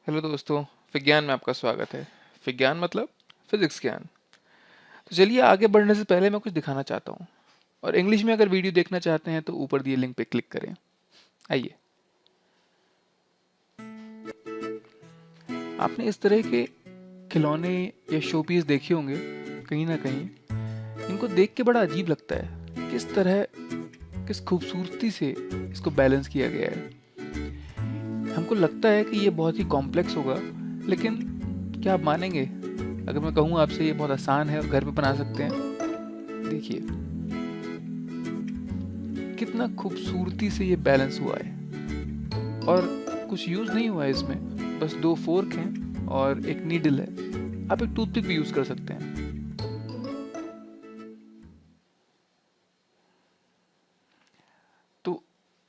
Hello दोस्तों, विज्ञान में आपका स्वागत है। विज्ञान मतलब फिजिक्स ज्ञान। तो चलिए आगे बढ़ने से पहले मैं कुछ दिखाना चाहता हूँ। और इंग्लिश में अगर वीडियो देखना चाहते हैं तो ऊपर दिए लिंक पे क्लिक करें। आइए। आपने इस तरह के खिलौने या शो पीस देखे होंगे कहीं ना कहीं। इनको देख के बड़ा अजीब लगता है, किस तरह किस खूबसूरती से इसको बैलेंस किया गया है। हमको लगता है कि ये बहुत ही कॉम्प्लेक्स होगा, लेकिन क्या आप मानेंगे अगर मैं कहूँ आपसे ये बहुत आसान है और घर पे बना सकते हैं। देखिए कितना खूबसूरती से ये बैलेंस हुआ है। और कुछ यूज़ नहीं हुआ है इसमें, बस दो फोर्क हैं और एक नीडल है। आप एक टूथपिक भी यूज़ कर सकते हैं। तो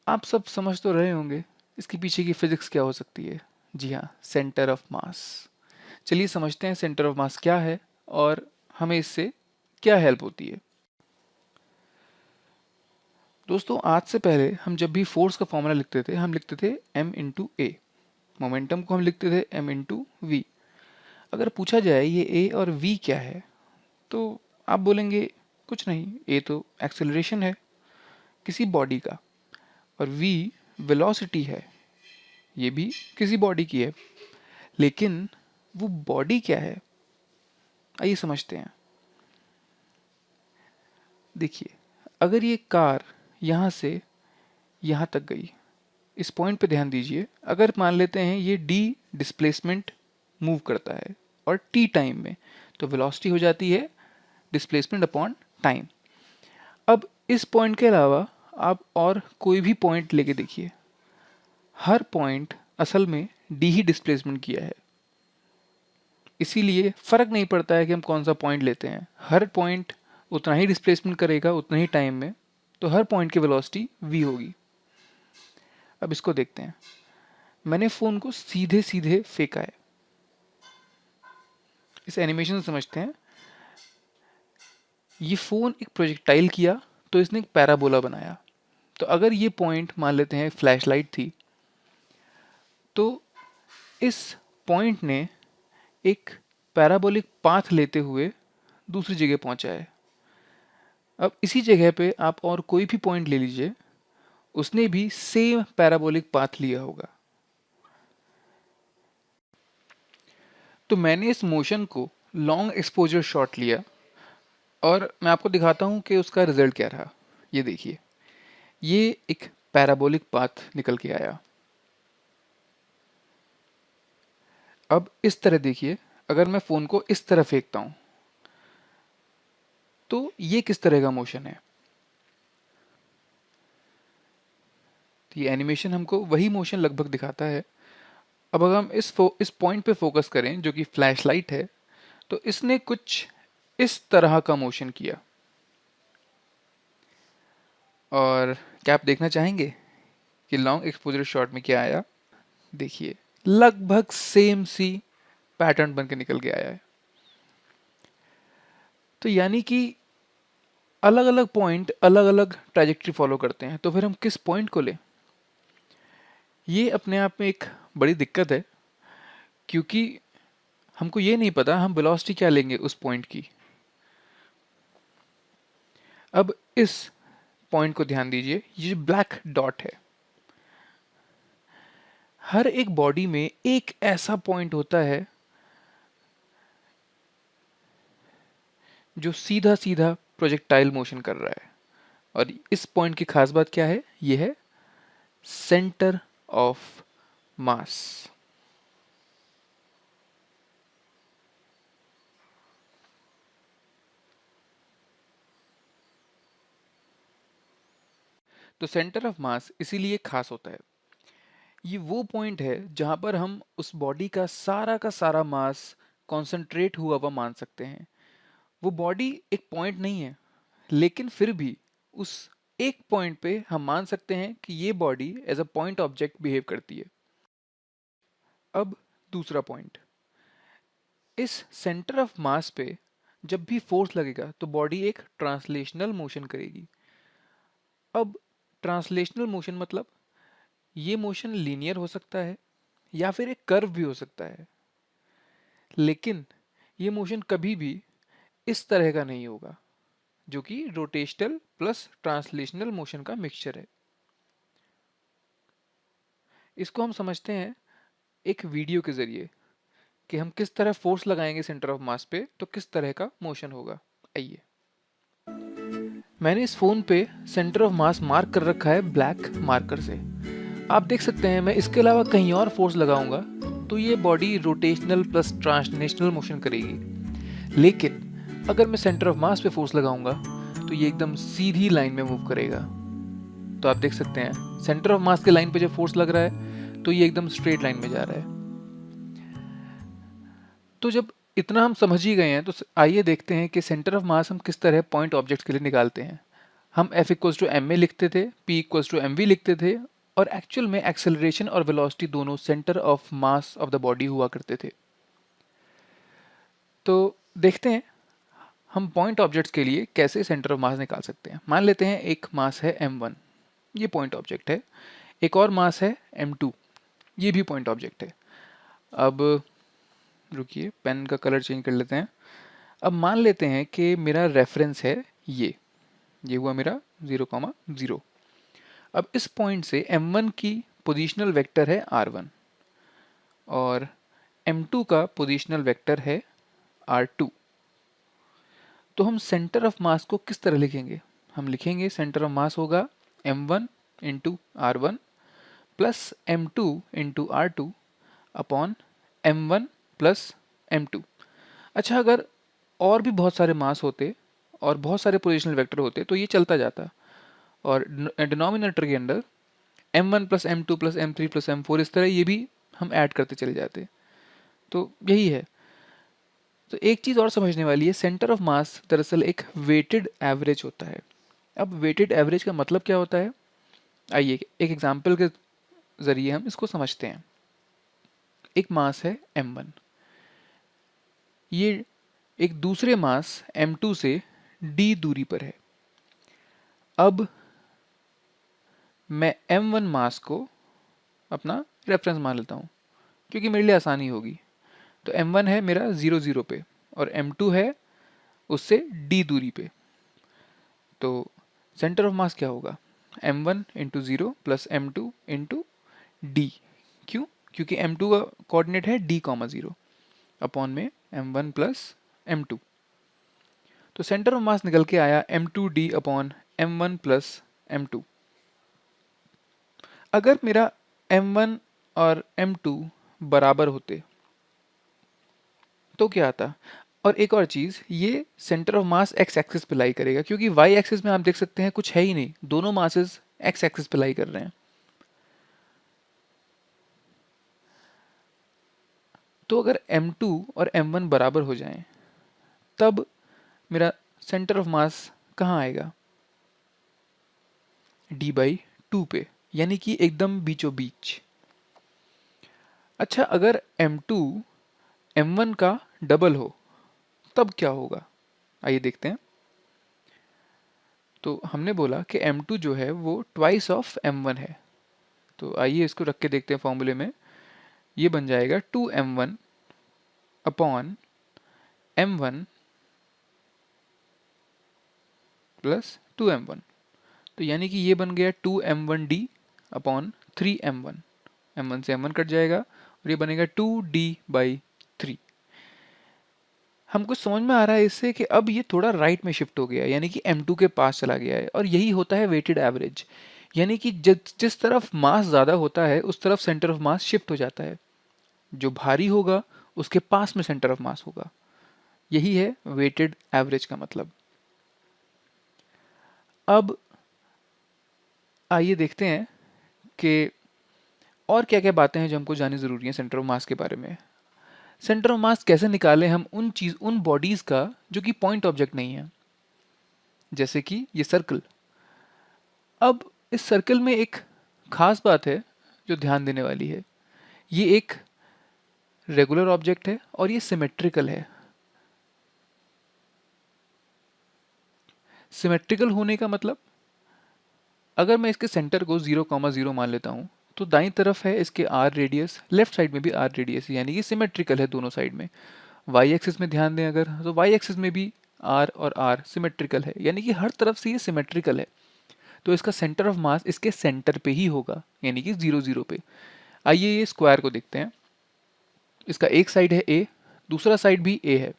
आप सब समझ तो रहे होंगे इसके पीछे की फिजिक्स क्या हो सकती है। जी हाँ, सेंटर ऑफ मास। चलिए समझते हैं सेंटर ऑफ मास क्या है और हमें इससे क्या हेल्प होती है। दोस्तों, आज से पहले हम जब भी फोर्स का फॉर्मूला लिखते थे हम लिखते थे m इंटू ए। मोमेंटम को हम लिखते थे m इंटू वी। अगर पूछा जाए ये a और v क्या है, तो आप बोलेंगे कुछ नहीं, ए तो एक्सेलरेशन है किसी बॉडी का, और वी वेलोसिटी है, ये भी किसी बॉडी की है। लेकिन वो बॉडी क्या है, आइए समझते हैं। देखिए, अगर ये कार यहाँ से यहाँ तक गई, इस पॉइंट पे ध्यान दीजिए। अगर मान लेते हैं ये डी डिस्प्लेसमेंट मूव करता है और टी टाइम में, तो वेलोसिटी हो जाती है डिस्प्लेसमेंट अपॉन टाइम। अब इस पॉइंट के अलावा आप और कोई भी पॉइंट लेके देखिए, हर पॉइंट असल में डी ही डिस्प्लेसमेंट किया है। इसीलिए फर्क नहीं पड़ता है कि हम कौन सा पॉइंट लेते हैं, हर पॉइंट उतना ही डिस्प्लेसमेंट करेगा उतना ही टाइम में। तो हर पॉइंट की वेलोसिटी v होगी। अब इसको देखते हैं। मैंने फ़ोन को सीधे सीधे फेंका है। इस एनिमेशन से समझते हैं। ये फ़ोन एक प्रोजेक्टाइल किया तो इसने एक पैराबोला बनाया। तो अगर ये पॉइंट मान लेते हैं फ्लैशलाइट थी, तो इस पॉइंट ने एक पैराबोलिक पाथ लेते हुए दूसरी जगह पहुंचा है। अब इसी जगह पे आप और कोई भी पॉइंट ले लीजिए, उसने भी सेम पैराबोलिक पाथ लिया होगा। तो मैंने इस मोशन को लॉन्ग एक्सपोजर शॉट लिया और मैं आपको दिखाता हूँ कि उसका रिजल्ट क्या रहा। ये देखिए, ये एक पैराबोलिक पाथ निकल के आया। अब इस तरह देखिए, अगर मैं फ़ोन को इस तरह फेंकता हूँ तो ये किस तरह का मोशन है। तो ये एनिमेशन हमको वही मोशन लगभग दिखाता है। अब अगर हम इस पॉइंट पे फोकस करें जो कि फ्लैशलाइट है, तो इसने कुछ इस तरह का मोशन किया। और क्या आप देखना चाहेंगे कि लॉन्ग एक्सपोजर शॉट में क्या आया। देखिए, लगभग सेम सी पैटर्न बन के निकल के आया है। तो यानी कि अलग अलग पॉइंट अलग अलग ट्रैजेक्टरी फॉलो करते हैं, तो फिर हम किस पॉइंट को लें, ये अपने आप में एक बड़ी दिक्कत है। क्योंकि हमको ये नहीं पता हम वेलोसिटी क्या लेंगे उस पॉइंट की। अब इस पॉइंट को ध्यान दीजिए, ये ब्लैक डॉट है। हर एक बॉडी में एक ऐसा पॉइंट होता है जो सीधा सीधा प्रोजेक्टाइल मोशन कर रहा है। और इस पॉइंट की खास बात क्या है, ये है सेंटर ऑफ मास। तो सेंटर ऑफ मास इसीलिए खास होता है। ये वो पॉइंट है जहां पर हम उस बॉडी का सारा मास कॉन्सेंट्रेट हुआ हुआ मान सकते हैं। वो बॉडी एक पॉइंट नहीं है, लेकिन फिर भी उस एक पॉइंट पे हम मान सकते हैं कि ये body as a point object behave करती है। अब दूसरा पॉइंट, इस सेंटर ऑफ मास पे जब भी फोर्स लगेगा तो बॉडी एक ट्रांसलेशनल मोशन करेगी। अब ट्रांसलेशनल मोशन मतलब ये मोशन लीनियर हो सकता है या फिर एक कर्व भी हो सकता है, लेकिन ये मोशन कभी भी इस तरह का नहीं होगा, जो कि रोटेशनल प्लस ट्रांसलेशनल मोशन का मिक्सचर है। इसको हम समझते हैं एक वीडियो के जरिए कि हम किस तरह फोर्स लगाएंगे सेंटर ऑफ मास पे तो किस तरह का मोशन होगा। आइए, मैंने इस फोन पे सेंटर ऑफ मास मार्क कर रखा है ब्लैक मार्कर से। आप देख सकते हैं मैं इसके अलावा कहीं और फोर्स लगाऊंगा तो ये body rotational plus translational motion करेगी, लेकिन अगर मैं सेंटर ऑफ मास पे फोर्स लगाऊंगा तो ये एकदम सीधी लाइन में मूव करेगा। तो आप देख सकते हैं सेंटर ऑफ मास के लाइन पे जब फोर्स लग रहा है तो ये एकदम स्ट्रेट लाइन में जा रहा है। तो जब इतना हम समझ ही गए हैं तो आइए देखते हैं कि सेंटर ऑफ मास हम किस तरह पॉइंट ऑब्जेक्ट के लिए निकालते हैं। हम F equals to m a लिखते थे, P equals to m v लिखते थे, और एक्चुअल में एक्सेलरेशन और वेलोसिटी दोनों centre of mass of the body हुआ करते थे। तो देखते हैं हम पॉइंट ऑब्जेक्ट्स के लिए कैसे सेंटर ऑफ मास निकाल सकते हैं। मान लेते हैं एक मास है m1, ये पॉइंट ऑब्जेक्ट है। एक और मास है m2, ये भी पॉइंट ऑब्जेक्ट है। अब रुकिए, पेन का कलर चेंज कर लेते हैं। अब मान लेते हैं कि मेरा रेफरेंस है ये हुआ मेरा 0,0। अब इस पॉइंट से m1 की पोजीशनल वेक्टर है r1 और m2 का पोजीशनल वेक्टर है r2। तो हम सेंटर ऑफ मास को किस तरह लिखेंगे? हम लिखेंगे सेंटर ऑफ मास होगा m1 into r1 plus m2 into r2 upon m1 plus m2। अच्छा, अगर और भी बहुत सारे मास होते और बहुत सारे पोजिशनल वेक्टर होते तो ये चलता जाता, और डिनोमिनेटर के अंदर m1 plus m2 plus m3 plus m4 इस तरह ये भी हम ऐड करते चले जाते। तो यही है। तो एक चीज़ और समझने वाली है, सेंटर ऑफ मास दरअसल एक वेटेड एवरेज होता है। अब वेटेड एवरेज का मतलब क्या होता है, आइए एक एग्जांपल के ज़रिए हम इसको समझते हैं। एक मास है m1, ये एक दूसरे मास m2 से d दूरी पर है। अब मैं m1 मास को अपना रेफरेंस मान लेता हूँ क्योंकि मेरे लिए आसानी होगी। तो m1 है मेरा 0 0 पे और m2 है उससे d दूरी पे। तो सेंटर ऑफ मास क्या होगा, m1 into 0 plus m2 into D. क्यों? क्योंकि m2 का कोऑर्डिनेट है d,0 अपॉन में m1 प्लस m2। तो सेंटर ऑफ मास निकल के आया m2d upon m1 plus m2। अगर मेरा m1 और m2 बराबर होते तो क्या आता? और एक और चीज़, ये centre of mass x axis पे लाई करेगा क्योंकि वाई एक्सिस में आप देख सकते हैं कुछ है ही नहीं, दोनों मासेस एक्स एक्सिस पे लाई कर रहे हैं। तो अगर m2 और m1 बराबर हो जाएं तब मेरा सेंटर ऑफ मास कहाँ आएगा? d/2 पे, यानी कि एकदम बीचों बीच। अच्छा, अगर m2 m1 का डबल हो तब क्या होगा? आइए देखते हैं। तो हमने बोला कि m2 जो है वो ट्वाइस ऑफ m1 है। तो आइए इसको रख के देखते हैं फॉर्मूले में। ये बन जाएगा 2m1 upon m1 plus 2m1। तो यानी कि ये बन गया 2m1d अपॉन 3m1। m1 से m1 कट जाएगा और ये बनेगा 2d/3। हमको समझ में आ रहा है इससे कि अब ये थोड़ा राइट में शिफ्ट हो गया है, यानी कि m2 के पास चला गया है। और यही होता है वेटेड एवरेज, यानी कि जिस तरफ मास ज़्यादा होता है उस तरफ सेंटर ऑफ मास शिफ्ट हो जाता है। जो भारी होगा उसके पास में सेंटर ऑफ मास होगा। यही है वेटेड एवरेज का मतलब। अब आइए देखते हैं कि और क्या क्या बातें हैं जो हमको जाननी ज़रूरी है सेंटर ऑफ मास के बारे में। सेंटर ऑफ मास कैसे निकालें हम उन बॉडीज़ का जो कि पॉइंट ऑब्जेक्ट नहीं है, जैसे कि ये सर्कल। अब इस सर्कल में एक खास बात है जो ध्यान देने वाली है। ये एक रेगुलर ऑब्जेक्ट है और ये सिमेट्रिकल है। सिमेट्रिकल होने का मतलब, अगर मैं इसके सेंटर को 0,0 मान लेता हूँ तो दाईं तरफ है इसके आर रेडियस, लेफ्ट साइड में भी आर रेडियस, यानी कि सिमेट्रिकल है दोनों साइड में। वाई एक्सिस में ध्यान दें अगर, तो वाई एक्सिस में भी आर और आर सिमेट्रिकल है, यानी कि हर तरफ से ये सिमेट्रिकल है। तो इसका सेंटर ऑफ मास इसके सेंटर पे ही होगा, यानी कि 0 0 पे। आइए ये स्क्वायर को देखते हैं। इसका एक साइड है ए, दूसरा साइड भी ए है,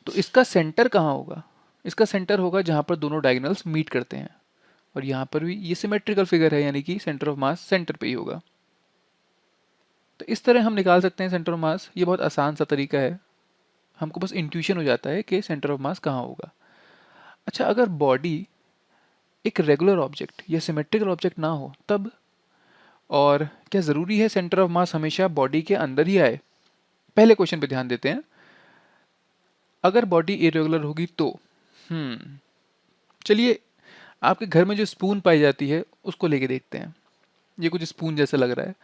तो इसका सेंटर कहाँ होगा? इसका सेंटर होगा जहाँ पर दोनों डायगोनल्स मीट करते हैं, और यहाँ पर भी ये सिमेट्रिकल फिगर है, यानी कि सेंटर ऑफ मास सेंटर पे ही होगा। तो इस तरह हम निकाल सकते हैं सेंटर ऑफ मास। ये बहुत आसान सा तरीका है, हमको बस इंट्यूशन हो जाता है कि सेंटर ऑफ मास कहाँ होगा। अच्छा, अगर बॉडी एक रेगुलर ऑब्जेक्ट या सिमेट्रिकल ऑब्जेक्ट ना हो तब, और क्या ज़रूरी है सेंटर ऑफ मास हमेशा बॉडी के अंदर ही आए? पहले क्वेश्चन पे ध्यान देते हैं। अगर बॉडी इरेगुलर होगी तो चलिए आपके घर में जो स्पून पाई जाती है उसको लेके देखते हैं। ये कुछ स्पून जैसा लग रहा है।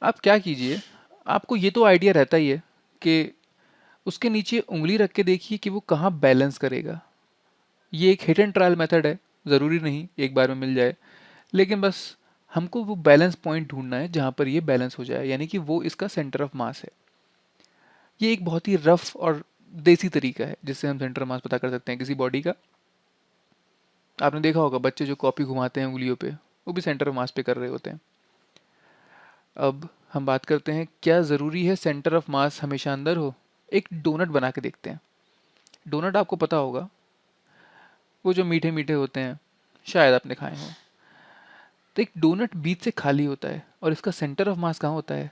आप क्या कीजिए, आपको ये तो आइडिया रहता ही है कि उसके नीचे उंगली रख के देखिए कि वो कहाँ बैलेंस करेगा। ये एक हिट एंड ट्रायल मेथड है, ज़रूरी नहीं एक बार में मिल जाए, लेकिन बस हमको वो बैलेंस पॉइंट ढूंढना है जहाँ पर ये बैलेंस हो जाए, यानी कि वो इसका सेंटर ऑफ मास है। ये एक बहुत ही रफ और देसी तरीका है जिससे हम सेंटर ऑफ मास पता कर सकते हैं किसी बॉडी का। आपने देखा होगा बच्चे जो कॉपी घुमाते हैं उंगलियों पे, वो भी सेंटर ऑफ मास पे कर रहे होते हैं। अब हम बात करते हैं, क्या ज़रूरी है सेंटर ऑफ मास हमेशा अंदर हो? एक डोनट बना के देखते हैं। डोनट आपको पता होगा, वो जो मीठे मीठे होते हैं, शायद आपने खाए हों। तो एक डोनट बीच से खाली होता है और इसका सेंटर ऑफ मास कहाँ होता है?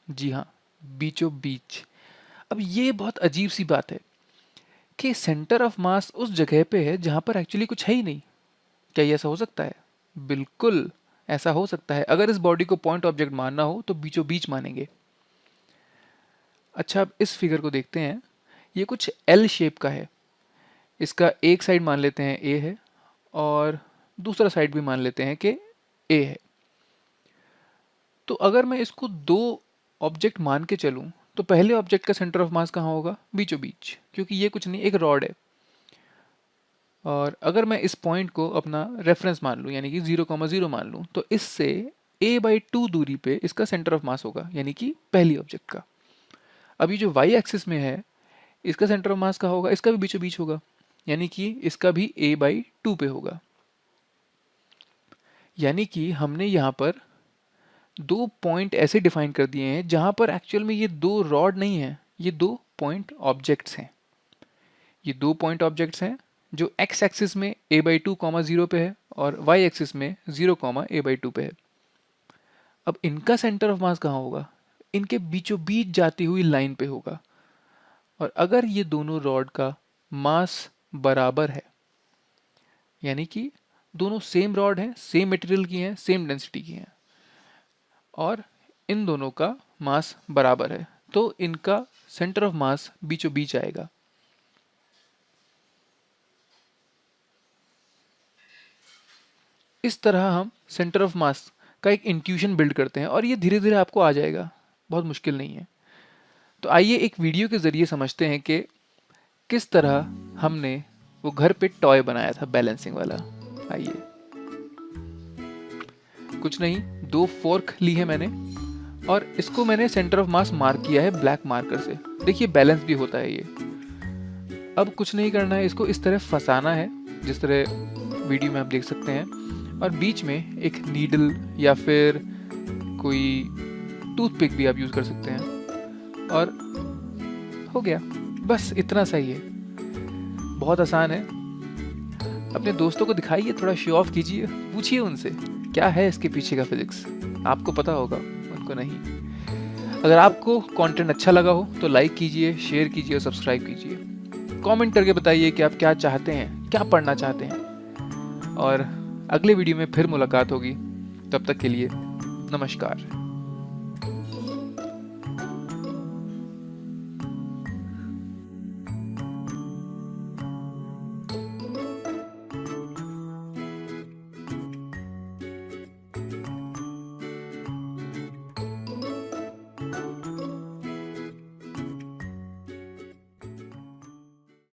जी हाँ, बीचों बीच। अब ये बहुत अजीब सी बात है कि सेंटर ऑफ मास उस जगह पे है जहाँ पर एक्चुअली कुछ है ही नहीं। क्या ये ऐसा हो सकता है? बिल्कुल ऐसा हो सकता है। अगर इस बॉडी को पॉइंट ऑब्जेक्ट मानना हो तो बीचों बीच मानेंगे। अच्छा, अब इस फिगर को देखते हैं। ये कुछ एल शेप का है। इसका एक साइड मान लेते हैं ए है और दूसरा साइड भी मान लेते हैं कि ए है। तो अगर मैं इसको दो ऑब्जेक्ट मान के चलूं तो पहले ऑब्जेक्ट का सेंटर ऑफ मास कहाँ होगा? बीचों बीच, क्योंकि ये कुछ नहीं, एक रॉड है। और अगर मैं इस पॉइंट को अपना रेफरेंस मान लूँ, यानी कि 0,0 मान लूँ, तो इससे a/2 दूरी पे इसका सेंटर ऑफ मास होगा, यानी कि पहली ऑब्जेक्ट का। अभी जो y एक्सिस में है इसका सेंटर ऑफ मास का होगा, इसका भी बीचों बीच होगा, यानी कि इसका भी a/2 पे होगा। यानी कि हमने यहाँ पर दो पॉइंट ऐसे डिफाइन कर दिए हैं जहाँ पर एक्चुअल में ये दो रॉड नहीं है, ये दो पॉइंट ऑब्जेक्ट्स हैं। ये दो पॉइंट ऑब्जेक्ट्स हैं जो x एक्सिस में a/2, 0 पे है और y एक्सिस में 0, a/2 पे है। अब इनका सेंटर ऑफ मास कहाँ होगा? इनके बीचों बीच जाती हुई लाइन पे होगा। और अगर ये दोनों रॉड का मास बराबर है, यानी कि दोनों सेम रॉड हैं, सेम मटेरियल की हैं, सेम डेंसिटी की हैं, और इन दोनों का मास बराबर है, तो इनका सेंटर ऑफ मास बीचों बीच आएगा। इस तरह हम सेंटर ऑफ मास का एक इंट्यूशन बिल्ड करते हैं और ये धीरे धीरे आपको आ जाएगा, बहुत मुश्किल नहीं है। तो आइए एक वीडियो के ज़रिए समझते हैं कि किस तरह हमने वो घर पे टॉय बनाया था बैलेंसिंग वाला। आइए, कुछ नहीं, दो फोर्क ली है मैंने और इसको मैंने सेंटर ऑफ मास मार्क किया है ब्लैक मार्कर से। देखिए बैलेंस भी होता है ये। अब कुछ नहीं करना है, इसको इस तरह फंसाना है जिस तरह वीडियो में आप देख सकते हैं, और बीच में एक नीडल या फिर कोई टूथपिक भी आप यूज़ कर सकते हैं, और हो गया। बस इतना सही है, बहुत आसान है। अपने दोस्तों को दिखाइए, थोड़ा शो ऑफ कीजिए, पूछिए उनसे क्या है इसके पीछे का फिजिक्स। आपको पता होगा, उनको नहीं। अगर आपको कंटेंट अच्छा लगा हो तो लाइक कीजिए, शेयर कीजिए और सब्सक्राइब कीजिए। कमेंट करके बताइए कि आप क्या चाहते हैं, क्या पढ़ना चाहते हैं। और अगले वीडियो में फिर मुलाकात होगी, तब तक के लिए नमस्कार।